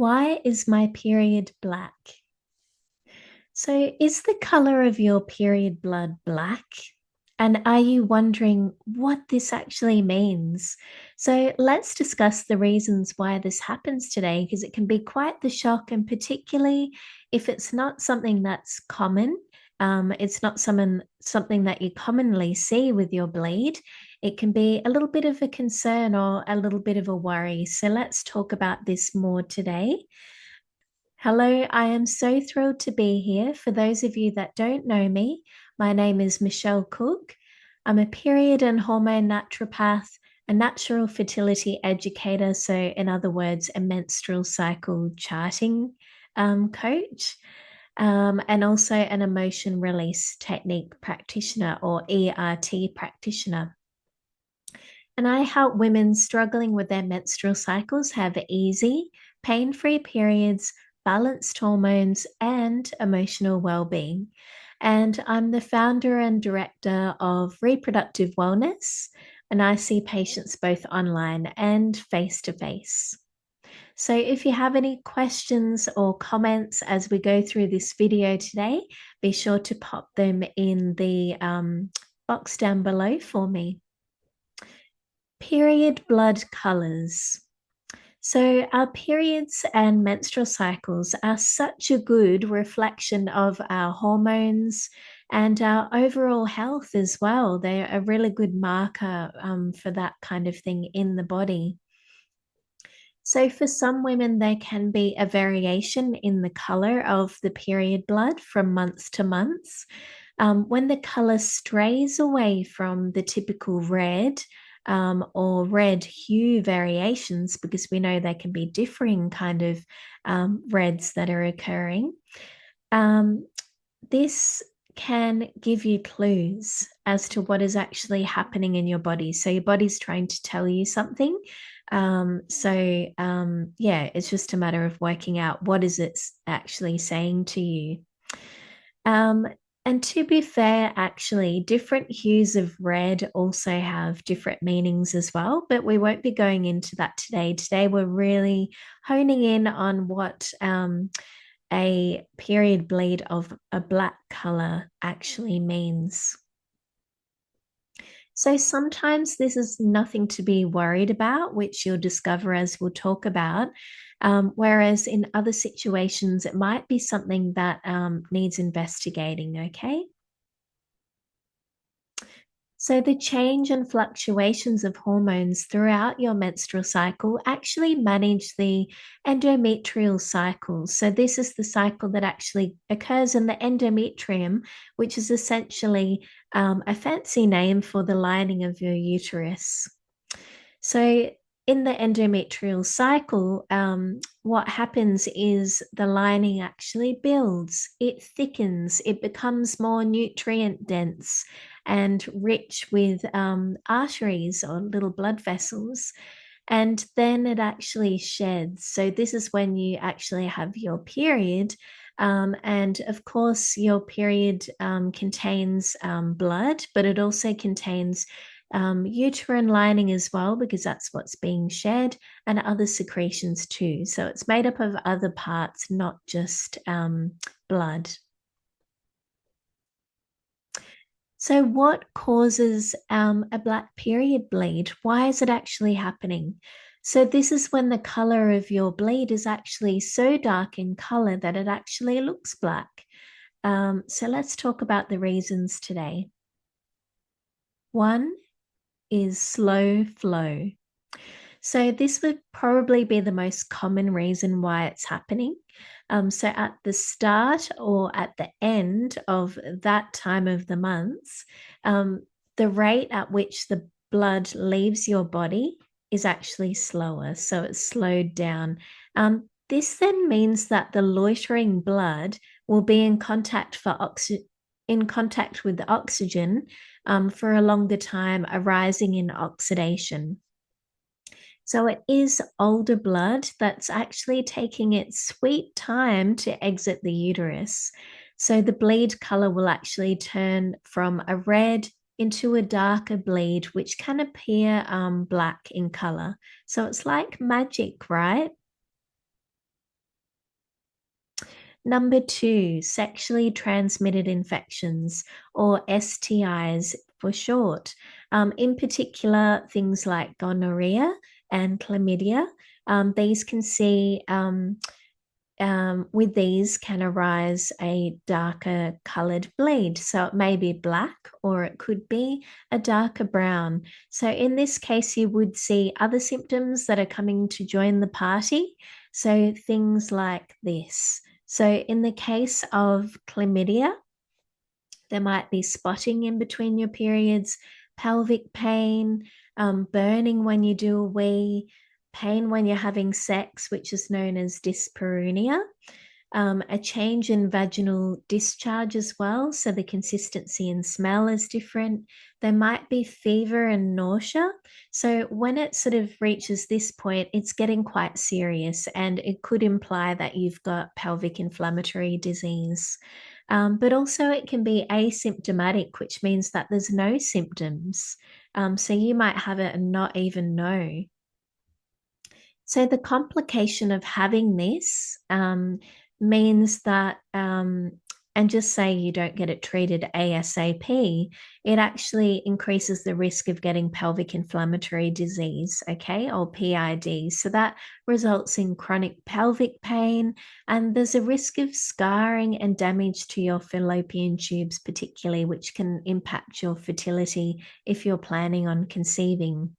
Why is my period black? So, is the color of your period blood black? And are you wondering what this actually means? So, let's discuss the reasons why this happens today, because it can be quite the shock, and particularly if it's not something that's common. It's not something that you commonly see with your bleed. It can be a little bit of a concern or a little bit of a worry. So, let's talk about this more today. Hello, I am so thrilled to be here. For those of you that don't know me, my name is Michelle Cooke. I'm a period and hormone naturopath, a natural fertility educator, so in other words, a menstrual cycle charting coach, and also an emotion release technique practitioner or ERT practitioner. And I help women struggling with their menstrual cycles have easy, pain free periods, balanced hormones, and emotional well being. And I'm the founder and director of Reproductive Wellness, and I see patients both online and face to face. So, if you have any questions or comments as we go through this video today, be sure to pop them in the box down below for me. Period blood colors. So, our periods and menstrual cycles are such a good reflection of our hormones and our overall health as well. They're a really good marker for that kind of thing in the body. So, for some women, there can be a variation in the color of the period blood from months to months. When the color strays away from the typical red, or red hue variations, because we know there can be differing kind of reds that are occurring. This can give you clues as to what is actually happening in your body. So your body's trying to tell you something. Yeah, it's just a matter of working out what is it actually saying to you. Um, and to be fair, actually, different hues of red also have different meanings as well, but we won't be going into that today. Today, we're really honing in on what a period bleed of a black color actually means. So sometimes this is nothing to be worried about, which you'll discover as we'll talk about. Whereas in other situations, it might be something that needs investigating, okay? So, the change and fluctuations of hormones throughout your menstrual cycle actually manage the endometrial cycle. So, this is the cycle that actually occurs in the endometrium, which is essentially a fancy name for the lining of your uterus. So, in the endometrial cycle, what happens is the lining actually builds, it thickens, it becomes more nutrient dense and rich with arteries or little blood vessels. And then it actually sheds. So, this is when you actually have your period. And of course, your period contains blood, but it also contains uterine lining as well, because that's what's being shed, and other secretions too. So it's made up of other parts, not just blood. So, what causes a black period bleed? Why is it actually happening? So, this is when the color of your bleed is actually so dark in color that it actually looks black. So, let's talk about the reasons today. One is slow flow. So, this would probably be the most common reason why it's happening. So, at the start or at the end of that time of the months, the rate at which the blood leaves your body is actually slower. So, it's slowed down. This then means that the loitering blood will be in contact with the oxygen for a longer time, arising in oxidation. So it is older blood that's actually taking its sweet time to exit the uterus. So the bleed color will actually turn from a red into a darker bleed, which can appear black in color. So it's like magic, right? Number 2, sexually transmitted infections, or STIs for short. In particular, things like gonorrhea and chlamydia. These can see with these can arise a darker colored bleed. So it may be black or it could be a darker brown. So in this case, you would see other symptoms that are coming to join the party. So things like this. So in the case of chlamydia, there might be spotting in between your periods, pelvic pain, burning when you do a wee, pain when you're having sex, which is known as dyspareunia, a change in vaginal discharge as well. So the consistency and smell is different. There might be fever and nausea. So when it sort of reaches this point, it's getting quite serious and it could imply that you've got pelvic inflammatory disease. But also, it can be asymptomatic, which means that there's no symptoms. So you might have it and not even know. So the complication of having this means that, and just say you don't get it treated ASAP, it actually increases the risk of getting pelvic inflammatory disease, okay, or PID. So that results in chronic pelvic pain, and there's a risk of scarring and damage to your fallopian tubes, particularly, which can impact your fertility if you're planning on conceiving.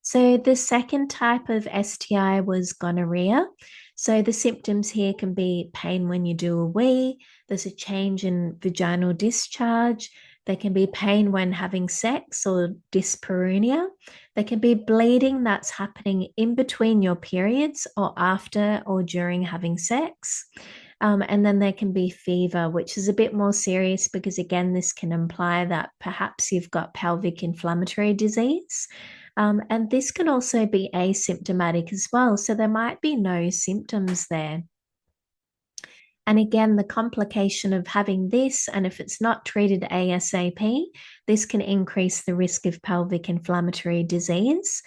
So the second type of STI was gonorrhea. So the symptoms here can be pain when you do a wee, there's a change in vaginal discharge, there can be pain when having sex or dyspareunia. There can be bleeding that's happening in between your periods or after or during having sex. And then there can be fever, which is a bit more serious because, again, this can imply that perhaps you've got pelvic inflammatory disease. And this can also be asymptomatic as well. So there might be no symptoms there. And again, the complication of having this, and if it's not treated ASAP, this can increase the risk of pelvic inflammatory disease,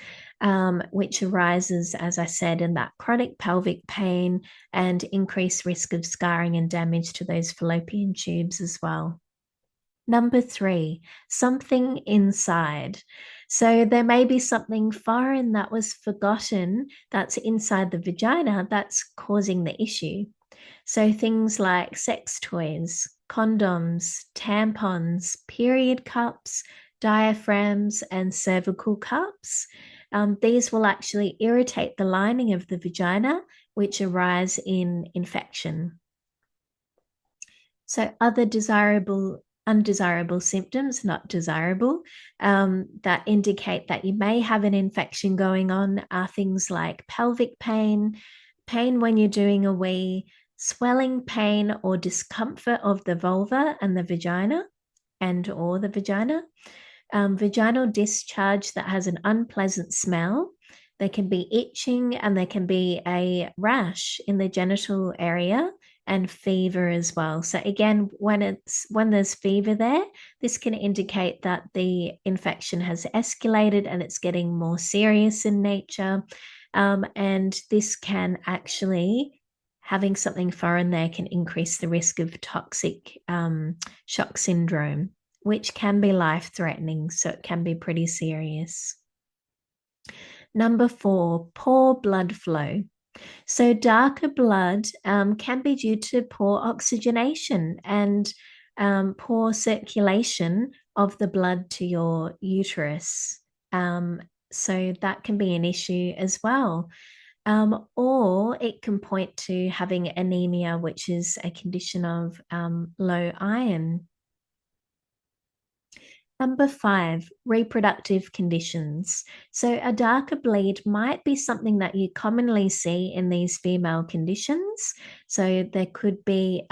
which arises, as I said, in that chronic pelvic pain and increased risk of scarring and damage to those fallopian tubes as well. Number 3, something inside. So there may be something foreign that was forgotten that's inside the vagina that's causing the issue. So things like sex toys, condoms, tampons, period cups, diaphragms, and cervical cups. These will actually irritate the lining of the vagina, which arise in infection. So other undesirable symptoms, not desirable, that indicate that you may have an infection going on are things like pelvic pain, pain when you're doing a wee, swelling pain or discomfort of the vulva and the vagina or the vagina, vaginal discharge that has an unpleasant smell. There can be itching and there can be a rash in the genital area and fever as well. So again, when there's fever there, this can indicate that the infection has escalated and it's getting more serious in nature. And this can actually, having something foreign there can increase the risk of toxic shock syndrome, which can be life-threatening. So it can be pretty serious. Number 4, poor blood flow. So darker blood can be due to poor oxygenation and poor circulation of the blood to your uterus. So that can be an issue as well. Or it can point to having anemia, which is a condition of low iron. Number 5, reproductive conditions. So a darker bleed might be something that you commonly see in these female conditions. So there could be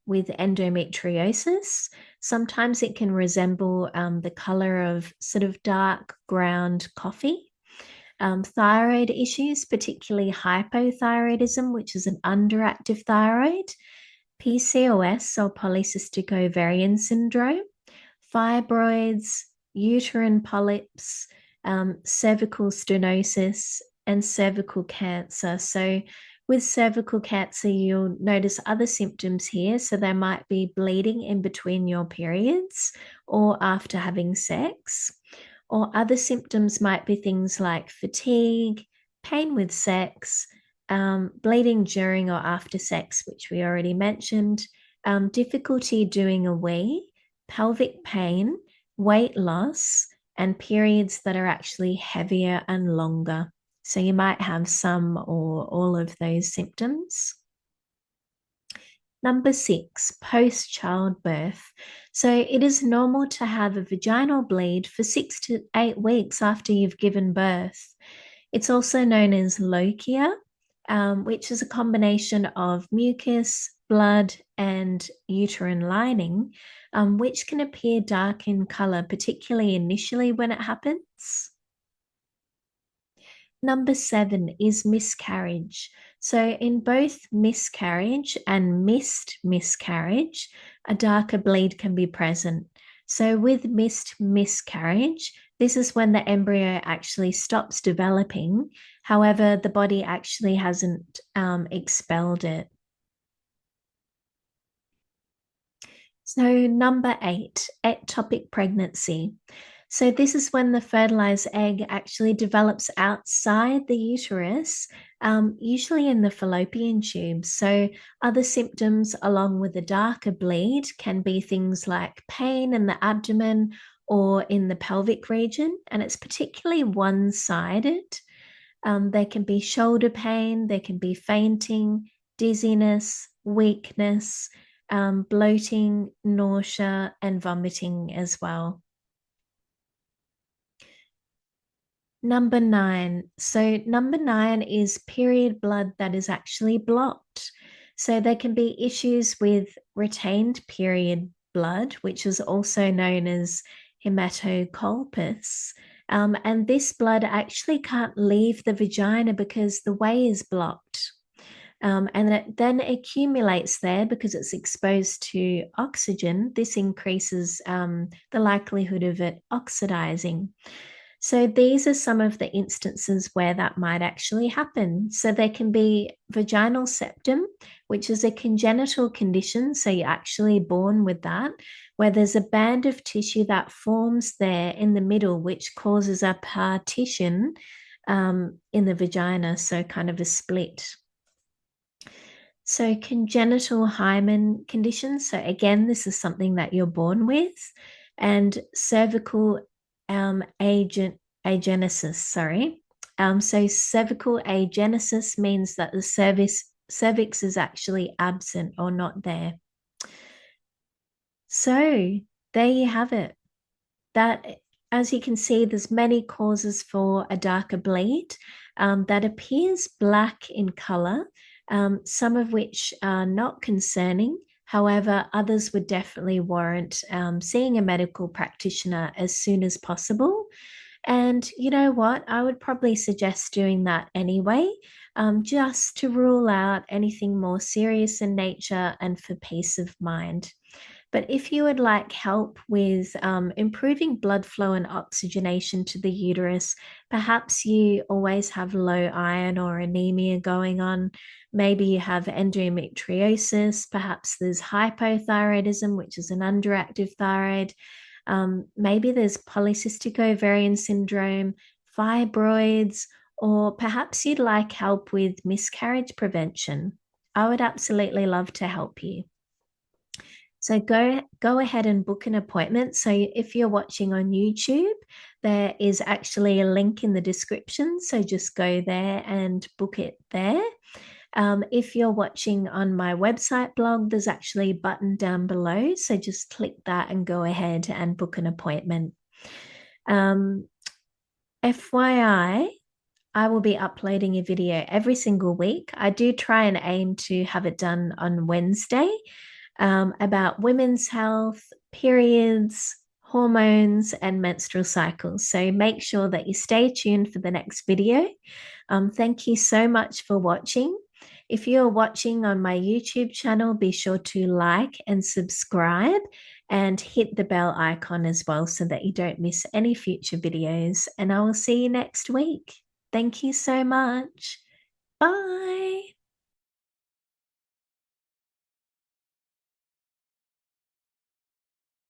with endometriosis. Sometimes it can resemble the color of sort of dark ground coffee. Thyroid issues, particularly hypothyroidism, which is an underactive thyroid. PCOS or polycystic ovarian syndrome, fibroids, uterine polyps, cervical stenosis, and cervical cancer. So With cervical cancer, you'll notice other symptoms here. So there might be bleeding in between your periods or after having sex. Or other symptoms might be things like fatigue, pain with sex, bleeding during or after sex, which we already mentioned, difficulty doing a wee, pelvic pain, weight loss, and periods that are actually heavier and longer. So you might have some or all of those symptoms. Number 6, post childbirth. So it is normal to have a vaginal bleed for 6 to 8 weeks after you've given birth. It's also known as lochia, which is a combination of mucus, blood, and uterine lining, which can appear dark in color, particularly initially when it happens. Number 7 is miscarriage. So, in both miscarriage and missed miscarriage, a darker bleed can be present. So, with missed miscarriage, this is when the embryo actually stops developing. However, the body actually hasn't expelled it. So, number 8, ectopic pregnancy. So, this is when the fertilized egg actually develops outside the uterus, usually in the fallopian tube. So, other symptoms along with the darker bleed can be things like pain in the abdomen or in the pelvic region, and it's particularly one sided. There can be shoulder pain, there can be fainting, dizziness, weakness, bloating, nausea, and vomiting as well. Number 9. So, number 9 is period blood that is actually blocked. So, there can be issues with retained period blood, which is also known as hematocolpus. And this blood actually can't leave the vagina because the way is blocked. And it then accumulates there because it's exposed to oxygen. This increases the likelihood of it oxidizing. So these are some of the instances where that might actually happen. So there can be vaginal septum, which is a congenital condition. So you're actually born with that, where there's a band of tissue that forms there in the middle, which causes a partition in the vagina. So kind of a split. So congenital hymen conditions. So again, this is something that you're born with, and cervical agenesis. Sorry. So cervical agenesis means that the cervix is actually absent or not there. So there you have it. That, as you can see, there's many causes for a darker bleed that appears black in color, some of which are not concerning. However, others would definitely warrant seeing a medical practitioner as soon as possible. And you know what? I would probably suggest doing that anyway, just to rule out anything more serious in nature and for peace of mind. But if you would like help with improving blood flow and oxygenation to the uterus, perhaps you always have low iron or anemia going on. Maybe you have endometriosis, perhaps there's hypothyroidism, which is an underactive thyroid. Maybe there's polycystic ovarian syndrome, fibroids, or perhaps you'd like help with miscarriage prevention. I would absolutely love to help you. So go ahead and book an appointment. So if you're watching on YouTube, there is actually a link in the description. So just go there and book it there. If you're watching on my website blog, there's actually a button down below. So just click that and go ahead and book an appointment. FYI, I will be uploading a video every single week. I do try and aim to have it done on Wednesday about women's health, periods, hormones, and menstrual cycles. So make sure that you stay tuned for the next video. Thank you so much for watching. If you're watching on my YouTube channel, be sure to like and subscribe and hit the bell icon as well so that you don't miss any future videos. And I will see you next week. Thank you so much. Bye.